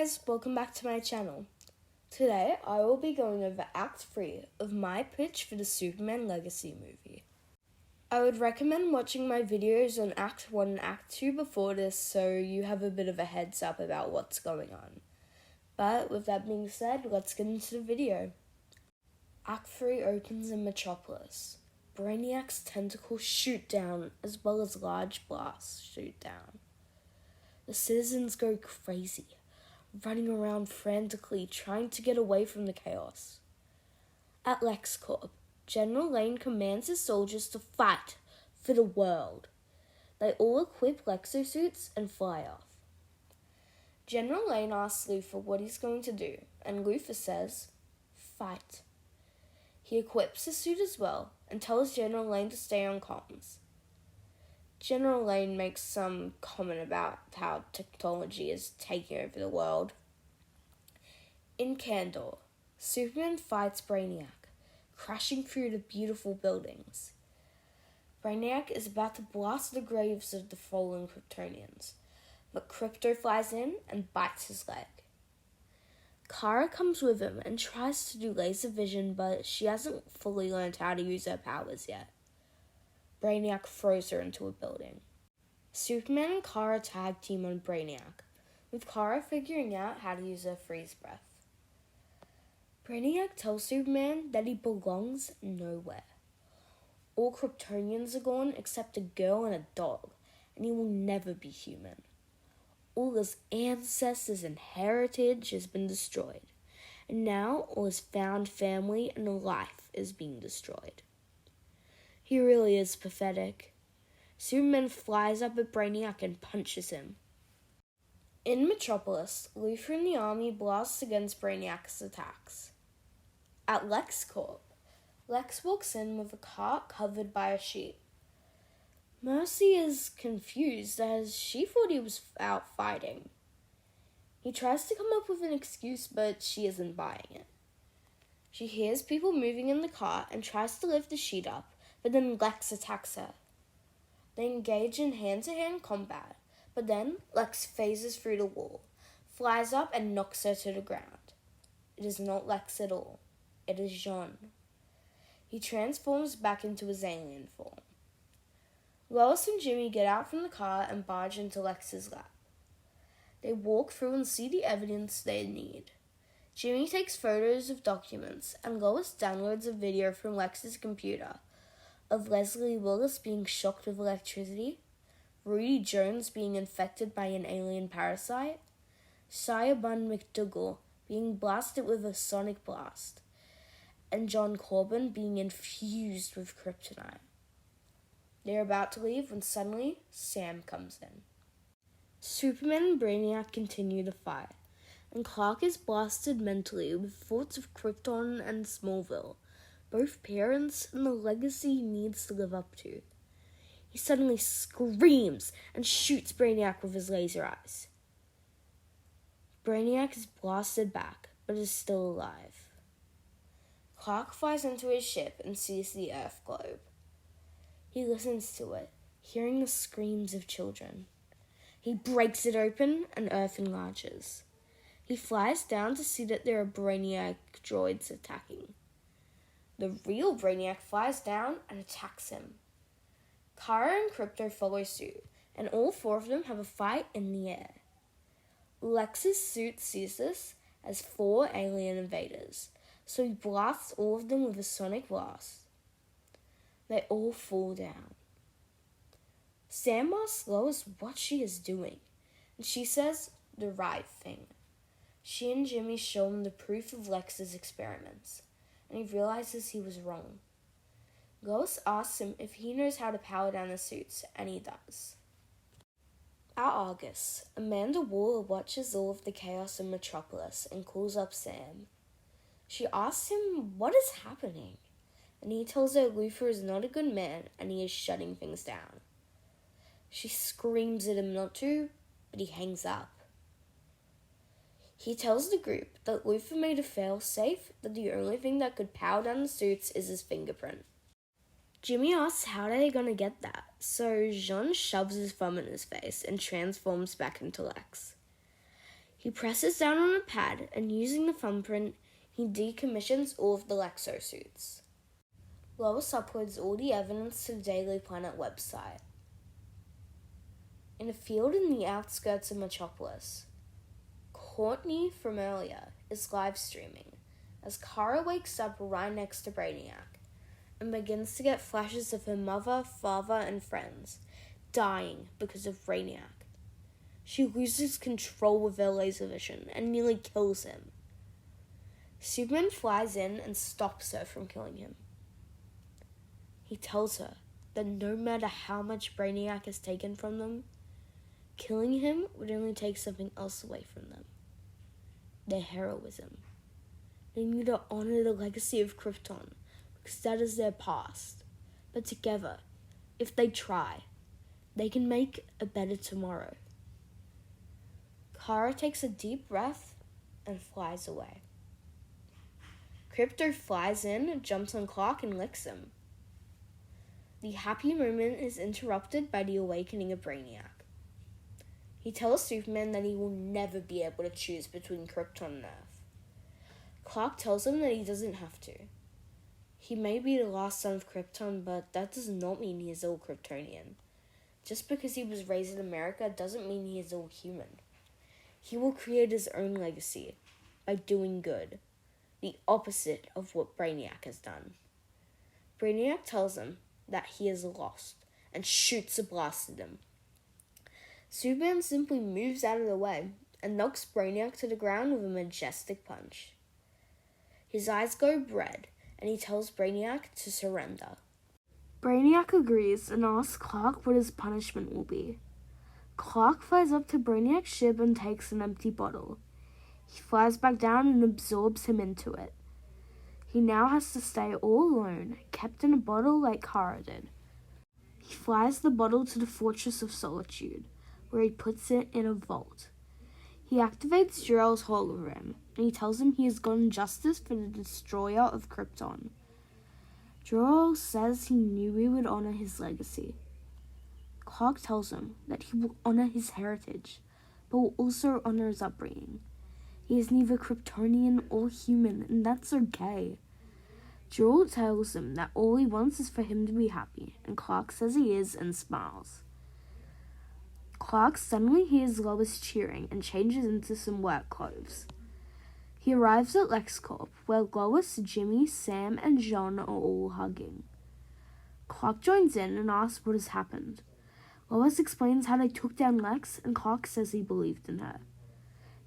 guys, welcome back to my channel. Today I will be going over Act 3 of my pitch for the Superman Legacy movie. I would recommend watching my videos on Act 1 and Act 2 before this so you have a bit of a heads up about what's going on. But with that being said, let's get into the video. Act 3 opens in Metropolis. Brainiac's tentacles shoot down as well as large blasts shoot down. The citizens go crazy, running around frantically trying to get away from the chaos. At LexCorp, General Lane commands his soldiers to fight for the world. They all equip Lexosuits and fly off. General Lane asks Luthor what he's going to do, and Luthor says, "Fight." He equips his suit as well and tells General Lane to stay on comms. General Lane makes some comment about how technology is taking over the world. In Kandor, Superman fights Brainiac, crashing through the beautiful buildings. Brainiac is about to blast the graves of the fallen Kryptonians, but Krypto flies in and bites his leg. Kara comes with him and tries to do laser vision, but she hasn't fully learned how to use her powers yet. Brainiac throws her into a building. Superman and Kara tag team on Brainiac, with Kara figuring out how to use her freeze breath. Brainiac tells Superman that he belongs nowhere. All Kryptonians are gone except a girl and a dog, and he will never be human. All his ancestors and heritage has been destroyed, and now all his found family and life is being destroyed. He really is pathetic. Superman flies up at Brainiac and punches him. In Metropolis, Luthor and the army blasts against Brainiac's attacks. At LexCorp, Lex walks in with a cart covered by a sheet. Mercy is confused as she thought he was out fighting. He tries to come up with an excuse, but she isn't buying it. She hears people moving in the cart and tries to lift the sheet up, but then Lex attacks her. They engage in hand-to-hand combat, but then Lex phases through the wall, flies up and knocks her to the ground. It is not Lex at all. It is Jean. He transforms back into his alien form. Lois and Jimmy get out from the car and barge into Lex's lab. They walk through and see the evidence they need. Jimmy takes photos of documents, and Lois downloads a video from Lex's computer of Leslie Willis being shocked with electricity, Rudy Jones being infected by an alien parasite, Shia Bun McDougal being blasted with a sonic blast, and John Corbin being infused with kryptonite. They are about to leave when suddenly Sam comes in. Superman and Brainiac continue to fight, and Clark is blasted mentally with thoughts of Krypton and Smallville, both parents and the legacy he needs to live up to. He suddenly screams and shoots Brainiac with his laser eyes. Brainiac is blasted back, but is still alive. Clark flies into his ship and sees the Earth globe. He listens to it, hearing the screams of children. He breaks it open and Earth enlarges. He flies down to see that there are Brainiac droids attacking. The real Brainiac flies down and attacks him. Kara and Krypto follow suit, and all four of them have a fight in the air. Lex's suit sees this as 4 alien invaders, so he blasts all of them with a sonic blast. They all fall down. Sam asks Lois what she is doing, and she says the right thing. She and Jimmy show him the proof of Lex's experiments, and he realizes he was wrong. Lois asks him if he knows how to power down the suits, and he does. At Argus, Amanda Waller watches all of the chaos in Metropolis and calls up Sam. She asks him what is happening, and he tells her Luthor is not a good man and he is shutting things down. She screams at him not to, but he hangs up. He tells the group that Luthor made a fail-safe, that the only thing that could power down the suits is his fingerprint. Jimmy asks how are they gonna get that, so Jean shoves his thumb in his face and transforms back into Lex. He presses down on a pad, and using the thumbprint, he decommissions all of the exosuits. Lois uploads all the evidence to the Daily Planet website. In a field in the outskirts of Metropolis, Courtney from earlier is live streaming as Kara wakes up right next to Brainiac and begins to get flashes of her mother, father, and friends dying because of Brainiac. She loses control with her laser vision and nearly kills him. Superman flies in and stops her from killing him. He tells her that no matter how much Brainiac has taken from them, killing him would only take something else away from them. Their heroism. They need to honor the legacy of Krypton, because that is their past. But together, if they try, they can make a better tomorrow. Kara takes a deep breath and flies away. Krypto flies in, jumps on Clark, and licks him. The happy moment is interrupted by the awakening of Brainiac. He tells Superman that he will never be able to choose between Krypton and Earth. Clark tells him that he doesn't have to. He may be the last son of Krypton, but that does not mean he is all Kryptonian. Just because he was raised in America doesn't mean he is all human. He will create his own legacy by doing good, the opposite of what Brainiac has done. Brainiac tells him that he is lost and shoots a blast at him. Superman simply moves out of the way and knocks Brainiac to the ground with a majestic punch. His eyes go red, and he tells Brainiac to surrender. Brainiac agrees and asks Clark what his punishment will be. Clark flies up to Brainiac's ship and takes an empty bottle. He flies back down and absorbs him into it. He now has to stay all alone, kept in a bottle like Kara did. He flies the bottle to the Fortress of Solitude, where he puts it in a vault. He activates Jor-El's hologram, and he tells him he has gotten justice for the destroyer of Krypton. Jor-El says he knew he would honor his legacy. Clark tells him that he will honor his heritage, but will also honor his upbringing. He is neither Kryptonian or human, and that's okay. Jor-El tells him that all he wants is for him to be happy, and Clark says he is and smiles. Clark suddenly hears Lois cheering and changes into some work clothes. He arrives at LexCorp, where Lois, Jimmy, Sam, and John are all hugging. Clark joins in and asks what has happened. Lois explains how they took down Lex, and Clark says he believed in her.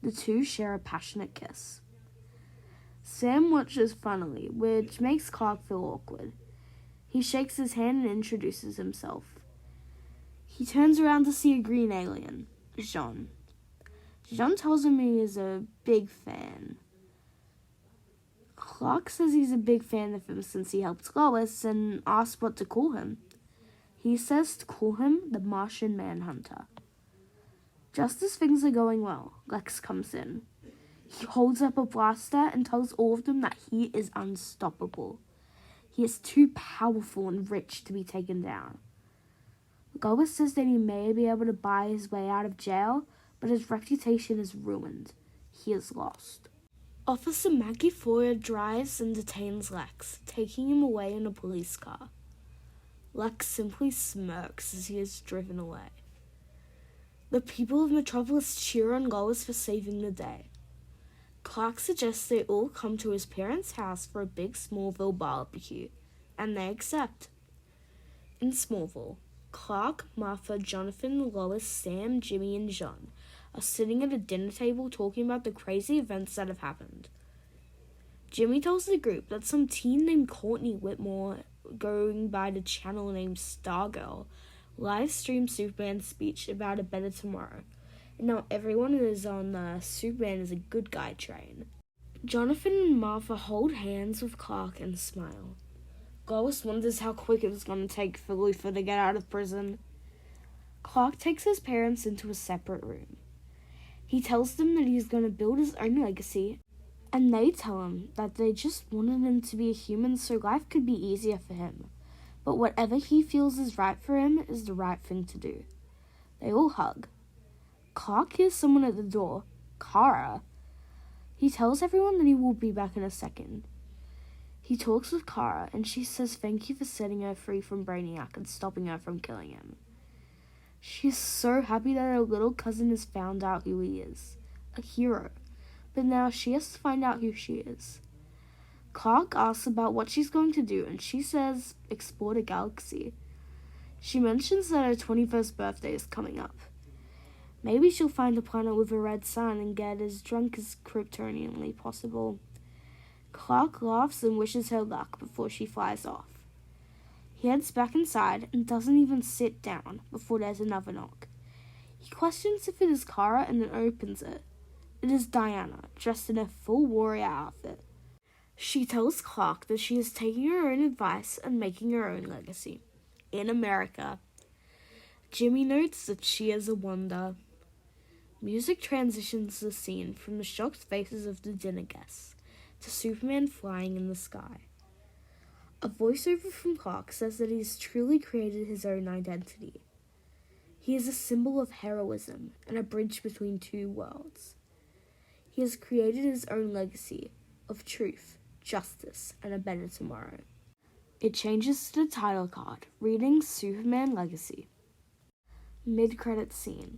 The two share a passionate kiss. Sam watches funnily, which makes Clark feel awkward. He shakes his hand and introduces himself. He turns around to see a green alien, Jean. Jean tells him he is a big fan. Clark says he's a big fan of him since he helped Lois and asks what to call him. He says to call him the Martian Manhunter. Just as things are going well, Lex comes in. He holds up a blaster and tells all of them that he is unstoppable. He is too powerful and rich to be taken down. Lois says that he may be able to buy his way out of jail, but his reputation is ruined. He is lost. Officer Maggie Foyer drives and detains Lex, taking him away in a police car. Lex simply smirks as he is driven away. The people of Metropolis cheer on Lois for saving the day. Clark suggests they all come to his parents' house for a big Smallville barbecue, and they accept. In Smallville, Clark, Martha, Jonathan, Lois, Sam, Jimmy, and John are sitting at a dinner table talking about the crazy events that have happened. Jimmy tells the group that some teen named Courtney Whitmore, going by the channel named Stargirl, live streamed Superman's speech about a better tomorrow, and now everyone is on the Superman is a good guy train. Jonathan and Martha hold hands with Clark and smile. Lois wonders how quick it was going to take for Luthor to get out of prison. Clark takes his parents into a separate room. He tells them that he's going to build his own legacy, and they tell him that they just wanted him to be a human so life could be easier for him. But whatever he feels is right for him is the right thing to do. They all hug. Clark hears someone at the door, Kara. He tells everyone that he will be back in a second. He talks with Kara, and she says thank you for setting her free from Brainiac and stopping her from killing him. She is so happy that her little cousin has found out who he is. A hero. But now she has to find out who she is. Clark asks about what she's going to do, and she says explore the galaxy. She mentions that her 21st birthday is coming up. Maybe she'll find a planet with a red sun and get as drunk as Kryptonianly possible. Clark laughs and wishes her luck before she flies off. He heads back inside and doesn't even sit down before there's another knock. He questions if it is Kara and then opens it. It is Diana, dressed in a full warrior outfit. She tells Clark that she is taking her own advice and making her own legacy. In America. Jimmy notes that she is a wonder. Music transitions the scene from the shocked faces of the dinner guests to Superman flying in the sky. A voiceover from Clark says that he's truly created his own identity. He is a symbol of heroism and a bridge between two worlds. He has created his own legacy of truth, justice, and a better tomorrow. It changes to the title card, reading Superman Legacy. Mid-credits scene.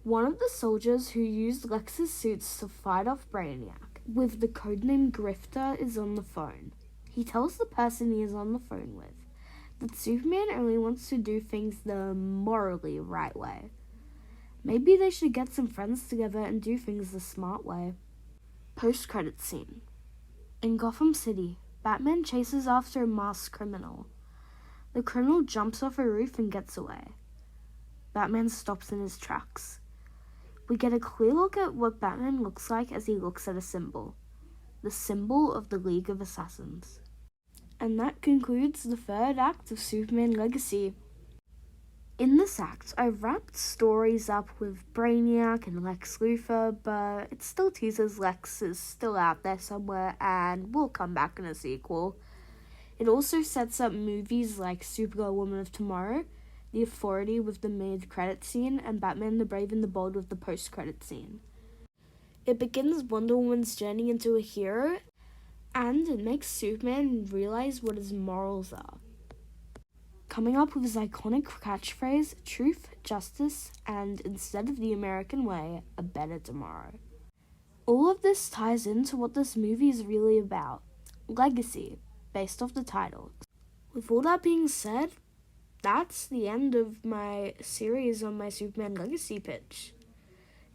One of the soldiers who used Lex's suits to fight off Brainiac with the codename Grifter is on the phone. He tells the person he is on the phone with that Superman only wants to do things the morally right way. Maybe they should get some friends together and do things the smart way. Post-credits scene. In Gotham City, Batman chases after a masked criminal. The criminal jumps off a roof and gets away. Batman stops in his tracks. We get a clear look at what Batman looks like as he looks at a symbol. The symbol of the League of Assassins. And that concludes the third act of Superman Legacy. In this act, I wrapped stories up with Brainiac and Lex Luthor, but it still teases Lex is still out there somewhere and will come back in a sequel. It also sets up movies like Supergirl Woman of Tomorrow, The Authority with the mid-credit scene, and Batman the Brave and the Bold with the post-credit scene. It begins Wonder Woman's journey into a hero, and it makes Superman realize what his morals are. Coming up with his iconic catchphrase, truth, justice, and instead of the American way, a better tomorrow. All of this ties into what this movie is really about, legacy, based off the title. With all that being said, that's the end of my series on my Superman Legacy pitch.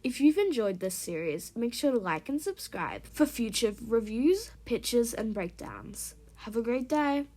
If you've enjoyed this series, make sure to like and subscribe for future reviews, pitches, and breakdowns. Have a great day!